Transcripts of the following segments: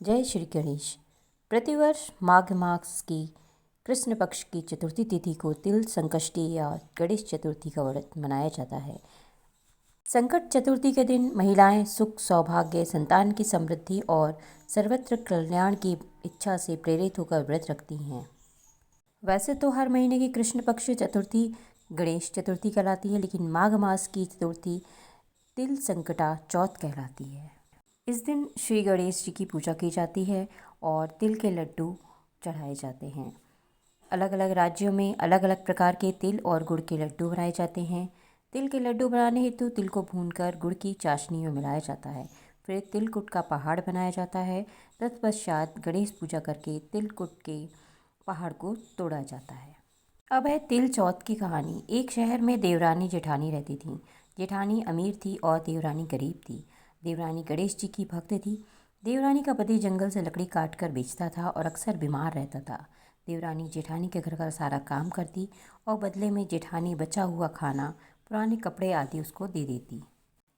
जय श्री गणेश। प्रतिवर्ष माघ मास की कृष्ण पक्ष की चतुर्थी तिथि को तिल संकष्टी या गणेश चतुर्थी का व्रत मनाया जाता है। संकट चतुर्थी के दिन महिलाएं सुख, सौभाग्य, संतान की समृद्धि और सर्वत्र कल्याण की इच्छा से प्रेरित होकर व्रत रखती हैं। वैसे तो हर महीने की कृष्ण पक्ष चतुर्थी गणेश चतुर्थी कहलाती है, लेकिन माघ मास की चतुर्थी तिल संकटा चौथ कहलाती है। इस दिन श्री गणेश जी की पूजा की जाती है और तिल के लड्डू चढ़ाए जाते हैं। अलग अलग राज्यों में अलग अलग प्रकार के तिल और गुड़ के लड्डू बनाए जाते हैं। तिल के लड्डू बनाने हेतु तिल को भूनकर गुड़ की चाशनी में मिलाया जाता है। फिर तिलकुट का पहाड़ बनाया जाता है। तत्पश्चात गणेश पूजा करके तिलकुट के पहाड़ को तोड़ा जाता है। अब है तिल चौथ की कहानी। एक शहर में देवरानी जेठानी रहती थी। जेठानी अमीर थी और देवरानी गरीब थी। देवरानी गणेश जी की भक्त थी। देवरानी का पति जंगल से लकड़ी काट कर बेचता था और अक्सर बीमार रहता था। देवरानी जेठानी के घर का सारा काम करती और बदले में जेठानी बचा हुआ खाना, पुराने कपड़े आदि उसको दे देती।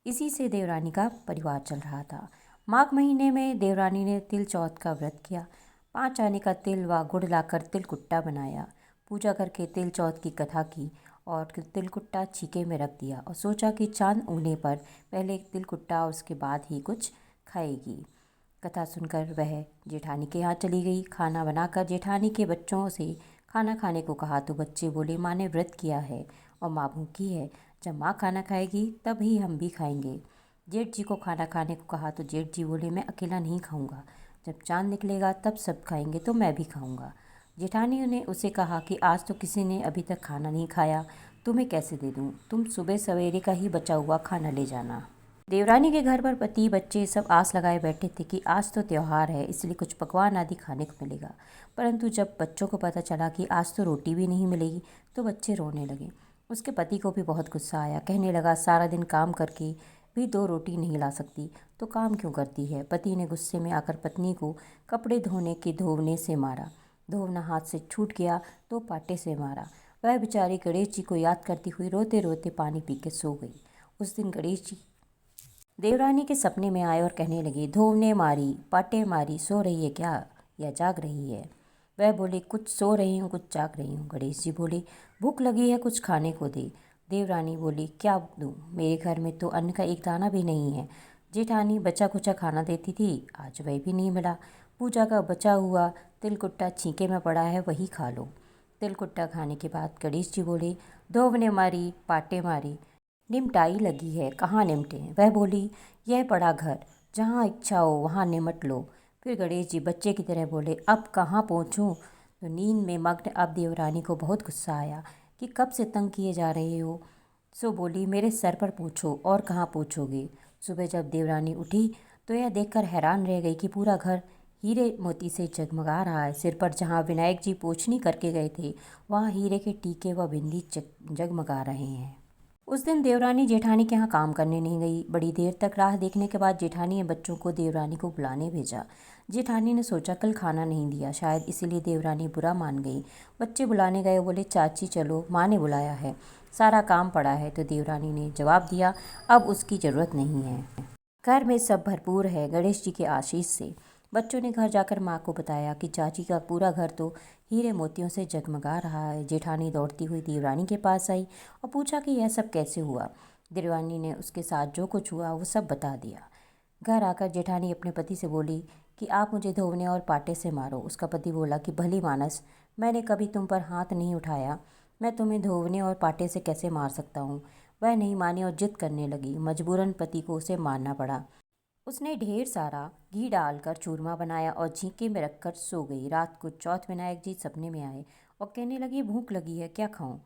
इसी से देवरानी का परिवार चल रहा था। माघ महीने में देवरानी ने तिल चौथ का व्रत किया। 5 आने का तिल व गुड़ लाकर तिलकुट्टा बनाया। पूजा करके तिल चौथ की कथा की और तिलकुट्टा छीके में रख दिया और सोचा कि चांद उगने पर पहले तिलकुट्टा और उसके बाद ही कुछ खाएगी। कथा सुनकर वह जेठानी के यहाँ चली गई। खाना बनाकर जेठानी के बच्चों से खाना खाने को कहा तो बच्चे बोले, माँ ने व्रत किया है और माँ भूखी है, जब माँ खाना खाएगी तब ही हम भी खाएंगे। जेठ जी को खाना खाने को कहा तो जेठ जी बोले, मैं अकेला नहीं खाऊंगा, जब चांद निकलेगा तब सब खाएंगे तो मैं भी खाऊंगा। जेठानी ने उसे कहा कि आज तो किसी ने अभी तक खाना नहीं खाया, तुम्हें कैसे दे दूँ, तुम सुबह सवेरे का ही बचा हुआ खाना ले जाना। देवरानी के घर पर पति बच्चे सब आस लगाए बैठे थे कि आज तो त्यौहार है, इसलिए कुछ पकवान आदि खाने को मिलेगा। परंतु जब बच्चों को पता चला कि आज तो रोटी भी नहीं मिलेगी तो बच्चे रोने लगे। उसके पति को भी बहुत गुस्सा आया। कहने लगा, सारा दिन काम करके भी 2 रोटी नहीं ला सकती तो काम क्यों करती है। पति ने गुस्से में आकर पत्नी को कपड़े धोने के धोवने से मारा। धोवना हाथ से छूट गया तो पाटे से मारा। वह बेचारी गणेश जी को याद करती हुई रोते रोते पानी पी के सो गई। उस दिन गणेश जी देवरानी के सपने में आए और कहने लगे, धोवने मारी, पाटे मारी, सो रही है क्या या जाग रही है। वह बोले, कुछ सो रही हूँ, कुछ जाग रही हूँ। गणेश जी बोले, भूख लगी है, कुछ खाने को दे। देवरानी बोली, क्या दूँ, मेरे घर में तो अन्न का एक दाना भी नहीं है। जेठानी बचा कुचा खाना देती थी, आज वह भी नहीं मिला। पूजा का बचा हुआ तिलकुट्टा छींके में पड़ा है, वही खा लो। तिलकुट्टा खाने के बाद गणेश जी बोले, धोवने मारी, पाटे मारी, निमटाई लगी है, कहाँ निमटे। वह बोली, यह पड़ा घर, जहाँ इच्छा हो वहाँ निमट लो। फिर गणेश जी बच्चे की तरह बोले, अब कहाँ पहुँचूँ। तो नींद में मग्न अब देवरानी को बहुत गुस्सा आया कि कब से तंग किए जा रहे हो। सो बोली, मेरे सर पर पूछो और कहाँ पूछोगे। सुबह जब देवरानी उठी तो यह देखकर हैरान रह गई कि पूरा घर हीरे मोती से जगमगा रहा है। सिर पर जहाँ विनायक जी पोछनी करके गए थे वहाँ हीरे के टीके व बिंदी जगमगा रहे हैं। उस दिन देवरानी जेठानी के यहाँ काम करने नहीं गई। बड़ी देर तक राह देखने के बाद जेठानी ने बच्चों को देवरानी को बुलाने भेजा। जेठानी ने सोचा कल खाना नहीं दिया, शायद इसीलिए देवरानी बुरा मान गई। बच्चे बुलाने गए, बोले, चाची चलो, माँ ने बुलाया है, सारा काम पड़ा है। तो देवरानी ने जवाब दिया, अब उसकी ज़रूरत नहीं है, घर में सब भरपूर है गणेश जी के आशीष से। बच्चों ने घर जाकर माँ को बताया कि चाची का पूरा घर तो हीरे मोतियों से जगमगा रहा है। जेठानी दौड़ती हुई देवरानी के पास आई और पूछा कि यह सब कैसे हुआ। देवरानी ने उसके साथ जो कुछ हुआ वो सब बता दिया। घर आकर जेठानी अपने पति से बोली कि आप मुझे धोवने और पाटे से मारो। उसका पति बोला कि भली मानस, मैंने कभी तुम पर हाथ नहीं उठाया, मैं तुम्हें धोवने और पाटे से कैसे मार सकता हूँ। वह नहीं मानी और जिद करने लगी। मजबूरन पति को उसे मारना पड़ा। उसने ढेर सारा घी डालकर चूरमा बनाया और झींके में रखकर सो गई। रात को चौथ विनायक जी सपने में आए और कहने लगे, भूख लगी है, क्या खाऊं।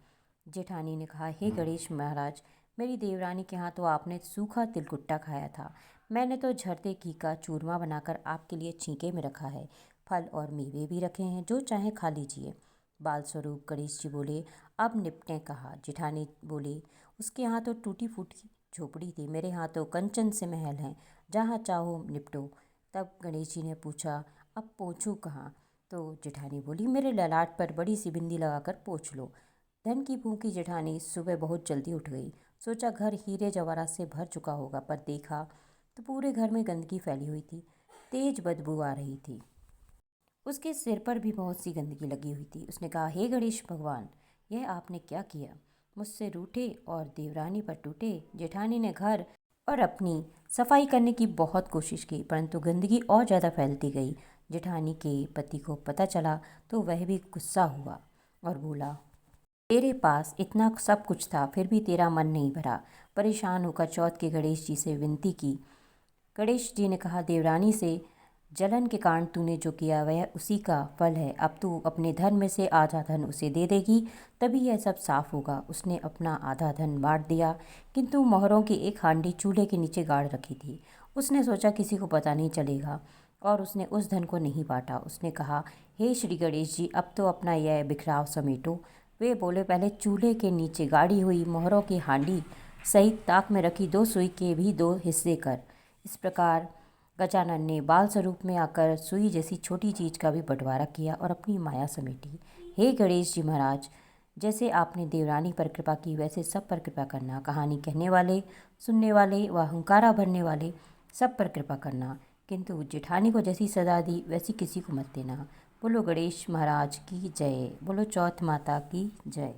जेठानी ने कहा, हे गणेश महाराज, मेरी देवरानी के यहाँ तो आपने सूखा तिलकुट्टा खाया था, मैंने तो झरते घी का चूरमा बनाकर आपके लिए छींके में रखा है, फल और मेवे भी रखे हैं, जो चाहे खा लीजिए। बाल स्वरूप गणेश जी बोले, अब निपटें कहा। जेठानी बोली, उसके यहाँ तो टूटी फूटी झोपड़ी थी, मेरे यहाँ तो कंचन से महल हैं, जहाँ चाहो निपटो। तब गणेश जी ने पूछा, अब पोंछूं कहाँ। तो जेठानी बोली, मेरे ललाट पर बड़ी सी बिंदी लगाकर पोंछ लो। धन की भूखी जेठानी सुबह बहुत जल्दी उठ गई। सोचा घर हीरे जवाहरात से भर चुका होगा, पर देखा तो पूरे घर में गंदगी फैली हुई थी। तेज बदबू आ रही थी। उसके सिर पर भी बहुत सी गंदगी लगी हुई थी। उसने कहा, हे गणेश भगवान, यह आपने क्या किया? मुझसे रूठे और देवरानी पर टूटे। जेठानी ने घर और अपनी सफाई करने की बहुत कोशिश की, परंतु गंदगी और ज़्यादा फैलती गई। जेठानी के पति को पता चला तो वह भी गुस्सा हुआ और बोला, तेरे पास इतना सब कुछ था, फिर भी तेरा मन नहीं भरा। परेशान होकर चौथ के गणेश जी से विनती की। गणेश जी ने कहा, देवरानी से जलन के कारण तूने जो किया वह उसी का फल है। अब तू अपने धन में से आधा धन उसे दे देगी, तभी यह सब साफ होगा। उसने अपना आधा धन बांट दिया, किंतु मोहरों की एक हांडी चूल्हे के नीचे गाड़ रखी थी। उसने सोचा किसी को पता नहीं चलेगा, और उसने उस धन को नहीं बांटा। उसने कहा, हे श्री गणेश जी, अब तो अपना यह बिखराव समेटो। वे बोले, पहले चूल्हे के नीचे गाड़ी हुई मोहरों की हांडी सहित ताक में रखी 2 सुई के भी 2 हिस्से कर। इस प्रकार गजानन ने बाल स्वरूप में आकर सुई जैसी छोटी चीज का भी बंटवारा किया और अपनी माया समेटी। हे गणेश जी महाराज, जैसे आपने देवरानी पर कृपा की वैसे सब पर कृपा करना। कहानी कहने वाले, सुनने वाले व हुंकारा भरने वाले सब पर कृपा करना, किंतु जेठानी को जैसी सजा दी वैसी किसी को मत देना। बोलो गणेश महाराज की जय। बोलो चौथ माता की जय।